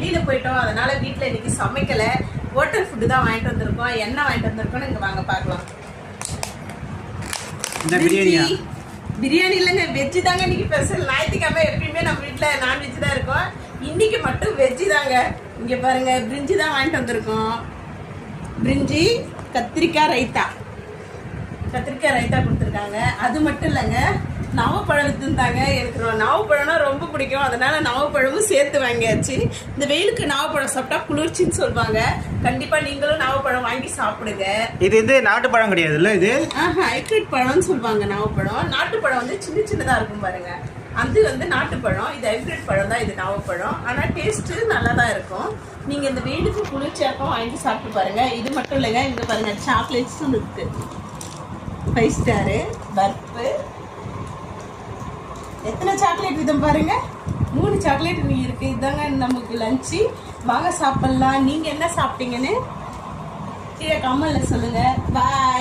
வெளியில் போயிட்டோம், அதனால் வீட்டில் இன்றைக்கி சமைக்கலை. ஹோட்டல் ஃபுட்டு தான் வாங்கிட்டு வந்திருக்கோம். என்ன வாங்கிட்டு வந்திருக்கோம்னு இங்கே வாங்க பார்க்கலாம். பிரியாணி இல்லைங்க, வெஜ்ஜு தாங்க இன்றைக்கி ஸ்பெஷல். ஞாயிற்றுக்கிழமை எப்பயுமே நம்ம வீட்டில் நான்வெஜ் தான் இருக்கும். இன்றைக்கி மட்டும் வெஜ்ஜு தாங்க. இங்கே பாருங்கள், பிரிஞ்சி தான் வாங்கிட்டு வந்திருக்கோம். பிரிஞ்சி, கத்திரிக்காய் ரைத்தா கொடுத்துருக்காங்க. அது மட்டும் இல்லைங்க, நவப்பழம் விற்றுந்தாங்க. எனக்கு நவப்பழம்னா ரொம்ப பிடிக்கும், அதனால நவப்பழமும் சேர்த்து வாங்கியாச்சு. இந்த வெயிலுக்கு நவப்பழம் சாப்பிட்டா குளிர்ச்சின்னு சொல்லுவாங்க. கண்டிப்பா நீங்களும் நவப்பழம் வாங்கி சாப்பிடுங்க. இது வந்து நாட்டுப்பழம் கிடையாதுல்ல, இது ஹைபிரிட் பழம்னு சொல்லுவாங்க. நவப்பழம், நாட்டுப்பழம் வந்து சின்ன சின்னதா இருக்கும் பாருங்க. அது வந்து நாட்டுப்பழம், இது ஹைபிரிட் பழம் தான். இது நவப்பழம். ஆனால் டேஸ்ட்டு நல்லா தான் இருக்கும். நீங்கள் இந்த வெயிலுக்கு குளிர்ச்சியாக்கம் வாங்கி சாப்பிட்டு பாருங்க. இது மட்டும் இல்லைங்க, இங்கே பாருங்க சாக்லேட்ஸும் இருக்கு. 5 ஸ்டாரு பர்ஃபு, எத்தனை சாக்லேட் விதம் பாருங்க, 3 சாக்லேட் இருக்கு. இதாங்க நமக்கு லஞ்சு. வாங்க சாப்பிடலாம். நீங்க என்ன சாப்பிட்டீங்கன்னு கீழே கமெண்ட்ல சொல்லுங்க. பாய்.